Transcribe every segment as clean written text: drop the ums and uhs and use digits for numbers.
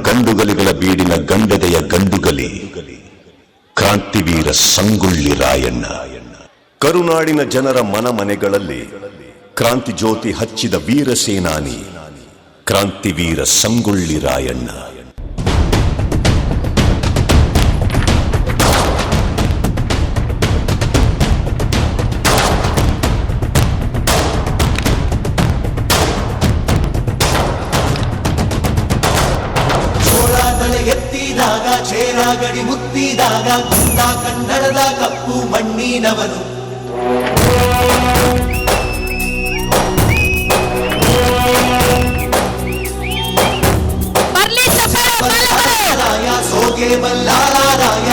ಗಂಡುಗಲಿಗಳ ಬೀಡಿನ ಗಂಡದೆಯ ಗಂಡುಗಲಿ ಕ್ರಾಂತಿವೀರ ಸಂಗೊಳ್ಳಿ ರಾಯಣ್ಣ. ಕರುನಾಡಿನ ಜನರ ಮನಮನೆಗಳಲ್ಲಿ ಕ್ರಾಂತಿ ಜ್ಯೋತಿ ಹಚ್ಚಿದ ವೀರ ಸೇನಾನಿ ಕ್ರಾಂತಿವೀರ ಸಂಗೊಳ್ಳಿ ರಾಯಣ್ಣ. ಎತ್ತಿದಾಗ ಚೇರಾಗಡಿ ಮುತ್ತಿದಾಗ ಕುಂದ ಕನ್ನಡದ ಕಪ್ಪು ಮಣ್ಣಿನವನು. ರಾಯ ಸೋಗೆ ಬಲ್ಲಾರಾಯ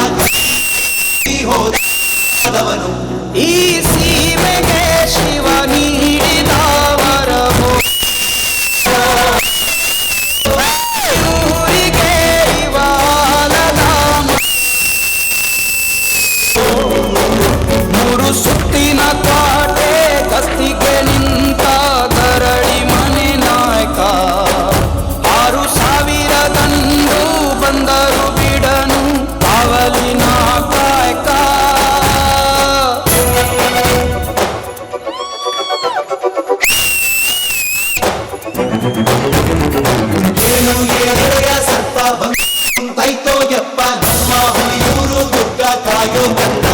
ಹೋದವನು. ಈ ಸೀಮೆಗೆ ಶಿವ ನೀಡಿದ ವರವು ಸುತ್ತಿನ ಕಾಟೆ ಗಸ್ತಿಗೆ ನಿಂತ ಗರಡಿ ಮನೆ ನಾಯಕ. 6,000 ದಂಡು ಬಂದರು ಬಿಡನು ಕಾವಲಿನ ಕಾಯಕ. ಏನು ಎಳೆಯ ಸರ್ಪ ಬಂತೈತೋ ಯಪ್ಪ ನಮ್ಮ ಹುಲಿಯೂರು ದುರ್ಗ ಕಾಯೋ ಕಂದ.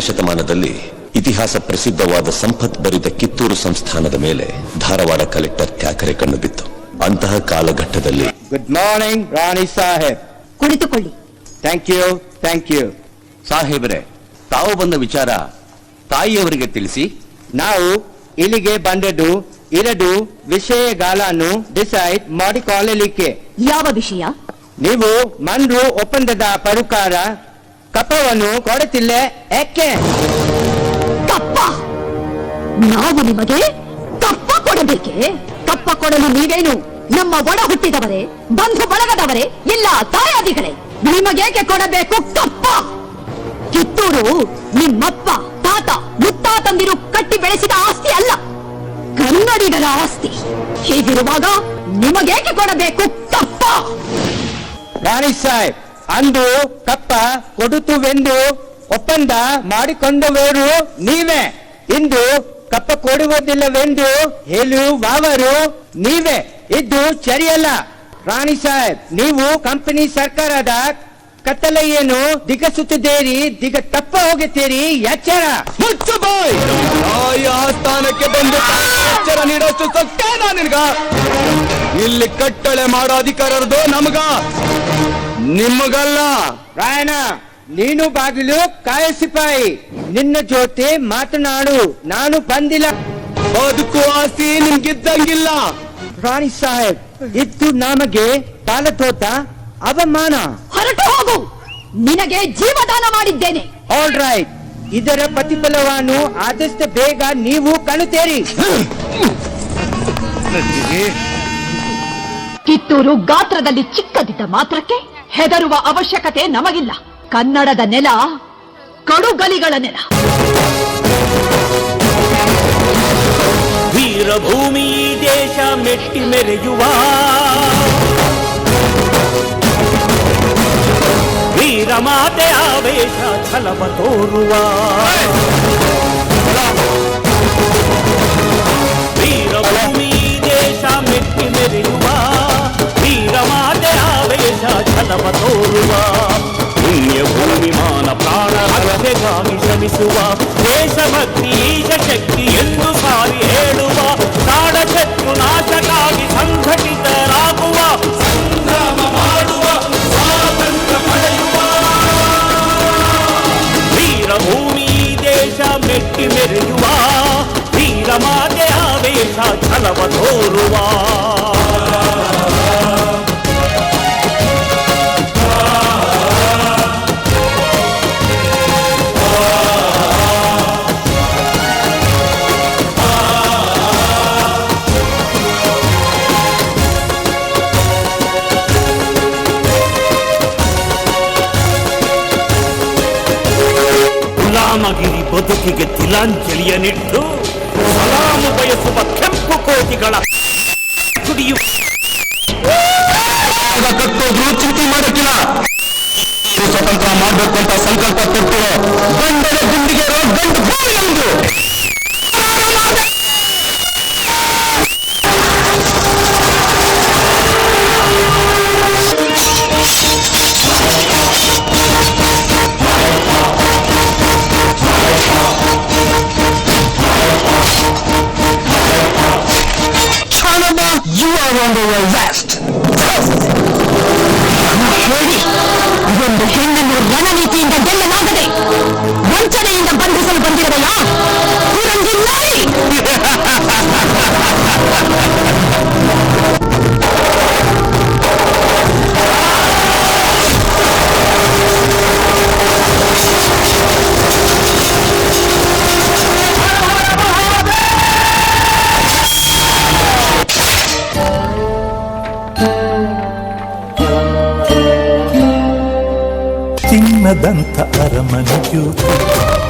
ಶತಮಾನದಲ್ಲಿ ಇತಿಹಾಸ ಪ್ರಸಿದ್ಧವಾದ ಸಂಪತ್ಭರಿತ ಕಿತ್ತೂರು ಸಂಸ್ಥಾನದ ಮೇಲೆ ಧಾರವಾಡ ಕಲೆಕ್ಟರ್ ಠಾಕರೆ ಕಣ್ಣು ಬಿತ್ತು. ಅಂತಹ ಕಾಲಘಟ್ಟದಲ್ಲಿ ಗುಡ್ ಮಾರ್ನಿಂಗ್ ರಾಣಿ ಸಾಹೇಬ್. ಕುಳಿತುಕೊಳ್ಳಿ. ಥ್ಯಾಂಕ್ ಯು ಸಾಹೇಬ್ರೆ, ತಾವು ಬಂದ ವಿಚಾರ ತಾಯಿಯವರಿಗೆ ತಿಳಿಸಿ. ನಾವು ಇಲ್ಲಿಗೆ ಬಂದದ್ದು 2 ವಿಷಯಗಳನ್ನು ಡಿಸೈಡ್ ಮಾಡಿಕೊಳ್ಳಲಿಕ್ಕೆ. ಯಾವ ವಿಷಯ? ನೀವು ಮನ್ರು ಒಪ್ಪಂದದ ಪ್ರಕಾರ ಕಪ್ಪವನ್ನು ಕೊಡುತ್ತಿಲ್ಲ ಯಾಕೆ? ಕಪ್ಪ? ನಾವು ನಿಮಗೆ ಕಪ್ಪ ಕೊಡಬೇಕೆ? ಕಪ್ಪ ಕೊಡಲು ನೀವೇನು ನಮ್ಮ ಒಡ ಹುಟ್ಟಿದವರೇ, ಬಂಧು ಬಳಗದವರೇ, ಇಲ್ಲ ತಾಯಾದಿಗಳೇ? ನಿಮಗೇಕೆ ಕೊಡಬೇಕು ಕಪ್ಪ? ಕಿತ್ತೂರು ನಿಮ್ಮಪ್ಪ ತಾತ ಮುತ್ತಾತಂದಿರು ಕಟ್ಟಿ ಬೆಳೆಸಿದ ಆಸ್ತಿ ಅಲ್ಲ, ಕನ್ನಡಿಗರ ಆಸ್ತಿ. ಹೀಗಿರುವಾಗ ನಿಮಗೇಕೆ ಕೊಡಬೇಕು ಕಪ್ಪ? ರಾಣಿ ಸಾಹೇಬ್, ಅಂದು ಕಪ್ಪ ಕೊಡುತ್ತುವೆಂದು ಒಪ್ಪಂದ ಮಾಡಿಕೊಂಡವರು ನೀವೇ. ಇಂದು ಕಪ್ಪ ಕೊಡುವುದಿಲ್ಲವೆಂದು ಹೇಳುವವರು ನೀವೇ. ಇದು ಸರಿಯಲ್ಲ. ರಾಣಿ ಸಾಹೇಬ್, ನೀವು ಕಂಪನಿ ಸರ್ಕಾರದ ಕತ್ತಲೆಯನ್ನು ದಿಗಸುತ್ತಿದ್ದೀರಿ, ದಿಗ ತಪ್ಪ ಹೋಗುತ್ತೀರಿ. ಎಚ್ಚರ. ಸ್ಥಾನಕ್ಕೆ ಬಂದು ಎಚ್ಚರ ನೀಡೋಷ್ಟು ಸೊಕ್ಕೇನಾ ನಿನ್ಗ? ಇಲ್ಲಿ ಕಟ್ಟಳೆ ಮಾಡೋ ಅಧಿಕಾರದ್ದು ನಮಗ, ನಿಮಗಲ್ಲ. ರಾಯಣ್ಣ, ನೀನು ಬಾಗಿಲು ಕಾಯಿಸಿಪಾಯಿ. ನಿನ್ನ ಜೊತೆ ಮಾತನಾಡು ನಾನು ಬಂದಿಲ್ಲ. ಬದುಕು ಆಸ್ತಿ ನಿಮ್ಗಿದ್ದಂಗಿಲ್ಲ. ರಾಣಿ ಸಾಹೇಬ್, ಇದು ನಮಗೆ ಪಾಲತೋತ ಅವಮಾನ. ಹೊರಟು ಹೋಗು, ನಿನಗೆ ಜೀವದಾನ ಮಾಡಿದ್ದೇನೆ. ಆಲ್ ರೈಟ್, ಇದರ ಪ್ರತಿಫಲವನ್ನು ಆದಷ್ಟು ಬೇಗ ನೀವು ಕಾಣುತ್ತೀರಿ. ಕಿತ್ತೂರು ಗಾತ್ರದಲ್ಲಿ ಚಿಕ್ಕದಿದ್ದ ಮಾತ್ರಕ್ಕೆ ಹೆದರುವ ಅವಶ್ಯಕತೆ ನಮಗಿಲ್ಲ. ಕನ್ನಡದ ನೆಲ ಕಡುಗಲಿಗಳ ನೆಲ. ವೀರಭೂಮಿ ದೇಶ ಮೆಟ್ಟಿ ಮೆರೆಯುವ ವೀರಮಾತೆ ಆವೇಶ ಛಲವ ತೋರುವ ವೀರಭೂಮಿ ದೇಶ ಮೆಟ್ಟಿ ಮೆರೆಯುವ ವೀರಮಾತೆ ಆವೇಶ ಛಲವ ತೋರುವ ಪುಣ್ಯ ಭೂಮಿ ಮಾನ ಪ್ರಾಣ ರಕ್ಷೆಗಾಗಿ ಶ್ರಮಿಸುವ ದೇಶಭಕ್ತಿ ಈಶ ಶಕ್ತಿ ಎಂದು ಸಾರಿ ಹೇಳುವ ಕಾಡ ಶತ್ರು ನಾಶಕ್ಕಾಗಿ ಸಂಘಟಿತರಾಗುವ ಸಂಗ್ರಾಮ ಮಾಡುವ ಸ್ವಾತಂತ್ರ್ಯ ಪಡೆಯುವ ವೀರಭೂಮಿ ದೇಶ ಮೆಟ್ಟಿ ಮೆರೆಯುವ ವೀರಮಾತೆ ಆವೇಶ ಛಲವ ತೋರುವ ಗುಲಾಮಗಿರಿ ಬದುಕಿಗೆ ತಿಲಾಂಜಲಿಯನ್ನಿಟ್ಟು ಸಲಾಮು ಬಯಸುವ ಕೆಂಪು ಕೋಟಿಗಳ ಕುಡಿಯುವ ಕಟ್ಟೋದು ಚಿಂತೆ ಮಾಡಕ್ಕಿಲ್ಲ. ಸ್ವತಂತ್ರ ಮಾಡಬೇಕು ಅಂತ ಸಂಕಲ್ಪ ಕೊಟ್ಟು ಗಂಡನ ಗುಂಡಿಗೆ ಗಂಡು ಭೂಮಿ ಎಂದು ಇದೊಂದು ಹೆಣ್ಣನ್ನು ರಣನೀತಿಯಿಂದ ಗೆಲ್ಲಲಾಗದೆ ವಂಚನೆಯಿಂದ ಬಂಧಿಸಲು ಬಂದಿರುವೆಯ ಕುರಂಗಿ ನಾಯಿ! ಚಿನ್ನದಂಥ ಅರಮನೆ ಜ್ಯೋತಿ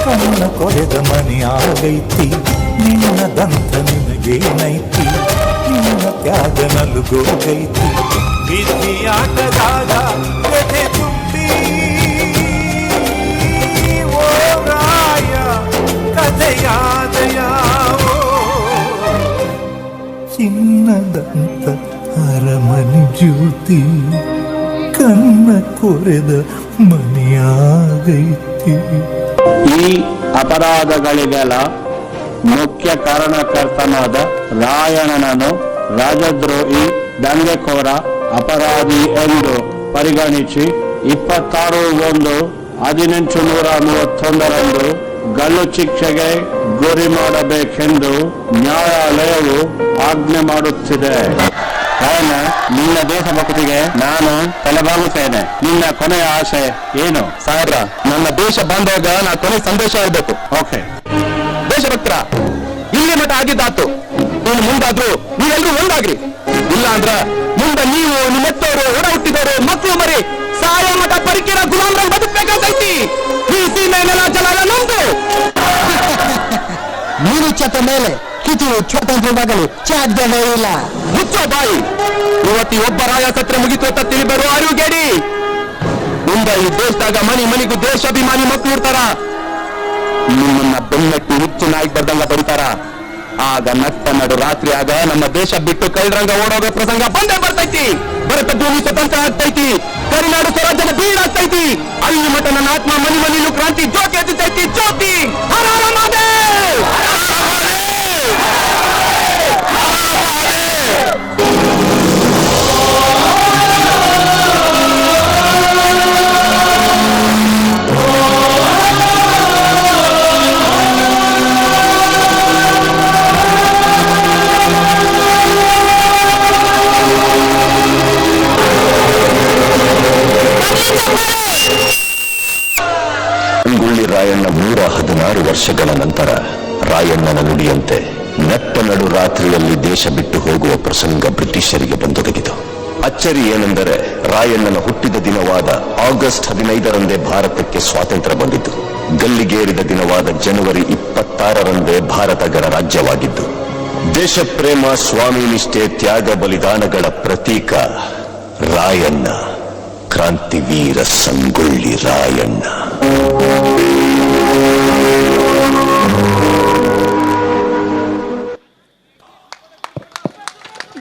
ಕಣ್ಣ ಕೊರೆದ ಮನೆ ಆಗೈತಿ ನಿನ್ನದಂಥ ನಿನಗೇನೈತಿ ನಿನ್ನ ತ್ಯಾಗ ನಲುಗೋಗೈತಿ ವಿಧಿಯಾಟದಾಗ ಕಥೆ ತುಂಬಿ ಓ ರಾಯ ಕಥೆಯಾದಯಾವೋ ಚಿನ್ನದಂಥ ಅರಮನೆ ಜ್ಯೋತಿ ಕಣ್ಣ ಕೊರೆದ ಮನೆಯಾಗೈತಿ. ಈ ಅಪರಾಧಗಳಿಗೆಲ್ಲ ಮುಖ್ಯ ಕಾರಣಕರ್ತನಾದ ರಾಯಣ್ಣನನ್ನು ರಾಜದ್ರೋಹಿ ದಂಗೆಕೋರ ಅಪರಾಧಿ ಎಂದು ಪರಿಗಣಿಸಿ 26/1/1831 ಗಲ್ಲು ಶಿಕ್ಷೆಗೆ ಗುರಿ ಮಾಡಬೇಕೆಂದು ನ್ಯಾಯಾಲಯವು ಆಜ್ಞೆ ಮಾಡುತ್ತಿದೆ. ಕಾರಣ ನಿನ್ನ ದೇಶಭಕ್ತಿಗೆ ನಾನು ತಲೆಬಾಗುತ್ತೇನೆ. ನಿನ್ನ ಕೊನೆಯ ಆಸೆ ಏನು? ಸಾಹೇಬ್ರ, ನನ್ನ ದೇಶ ಬಾಂಧವಾಗ ನಾ ಕೊನೆ ಸಂದೇಶ ಇರಬೇಕು. ಓಕೆ ದೇಶಭಕ್ತರ, ಇಲ್ಲಿ ಮಠ ಆಗಿದ್ದಾತು. ನೀನು ಮುಂದಾದ್ರು ನೀವೆಲ್ಲರೂ ಒಂದಾಗ್ರಿ. ಇಲ್ಲ ಅಂದ್ರ ಮುಂದೆ ನೀವು ನಿಮ್ಮೆತ್ತವರು ಒಡ ಹುಟ್ಟಿದವರು ಮಕ್ಕಳು ಮರಿ ಸಾಯ ಮಠ ಪರಿಕಿರ ಗುಲಾಮ್ರ ಬದುಕಬೇಕಾಗೈತಿ. ಈ ಸೀಮೆ ನೆಲ ಜಲ ನಮ್ದು. ನೀನು ಚತ್ತ ಮೇಲೆ ಕಿಚು ಸ್ವಾತಂತ್ರ್ಯವಾಗಲು ಸಾಧ್ಯವೇ ಇಲ್ಲ. ಮುಚ್ಚೋ ಬಾಯಿ. ಇವತ್ತು ಒಬ್ಬ ರಾಯ ಸತ್ರ ಮುಗಿತು ಅಂತ ತಿಳಿಬೇರು ಅರಿವುಗೇಡಿ. ಮುಂದೆ ಈ ದೇಶದಾಗ ಮನಿಗೂ ದೇಶಾಭಿಮಾನಿ ಮಕ್ಕಳು ಇರ್ತಾರ. ನಿಮ್ಮನ್ನ ಬೆನ್ನಟ್ಟಿ ಹುಚ್ಚು ನಾಯಿ ಬರ್ದಂಗ ಬರೀತಾರ. ಆಗ ನಟ್ಟ ನಡು ರಾತ್ರಿ ಆಗ ನಮ್ಮ ದೇಶ ಬಿಟ್ಟು ಕೈರಂಗ ಓಡೋಗೋ ಪ್ರಸಂಗ ಬಂದೇ ಬರ್ತೈತಿ. ಭರತ ಭೂಮಿ ಸ್ವತಂತ್ರ ಆಗ್ತೈತಿ. ಕರಿನಾಡು ಸ್ವರಾಜ್ಯದ ಬೀಡಾಗ್ತೈತಿ. ಅಲ್ಲಿ ಮಠ ನನ್ನ ಆತ್ಮ ಮನಿಲೂ ಕ್ರಾಂತಿ ಜ್ಯೋತಿ ಹಚ್ಚೈತಿ. ಜ್ಯೋತಿ ಹರ ಹರ ಮಹಾದೇವ್. ಸಂಗೊಳ್ಳಿ ರಾಯಣ್ಣ 116 ವರ್ಷಗಳ ನಂತರ ರಾಯಣ್ಣನ ನುಡಿಯಂತೆ ನಟ್ಟ ನಡು ರಾತ್ರಿಯಲ್ಲಿ ದೇಶ ಬಿಟ್ಟು ಹೋಗುವ ಪ್ರಸಂಗ ಬ್ರಿಟಿಷರಿಗೆ ಬಂದೊದಗಿತು. ಅಚ್ಚರಿ ಏನೆಂದರೆ ರಾಯಣ್ಣನ ಹುಟ್ಟಿದ ದಿನವಾದ ಆಗಸ್ಟ್ 15ರಂದೇ ಭಾರತಕ್ಕೆ ಸ್ವಾತಂತ್ರ್ಯ ಬಂದಿದ್ದು. ಗಲ್ಲಿಗೇರಿದ ದಿನವಾದ ಜನವರಿ 26ರಂದೇ ಭಾರತ ಗಣರಾಜ್ಯವಾಗಿದ್ದು. ದೇಶಪ್ರೇಮ, ಸ್ವಾಮಿ ನಿಷ್ಠೆ, ತ್ಯಾಗ ಬಲಿದಾನಗಳ ಪ್ರತೀಕ ರಾಯಣ್ಣ, ಕ್ರಾಂತಿವೀರ ಸಂಗೊಳ್ಳಿ ರಾಯಣ್ಣ.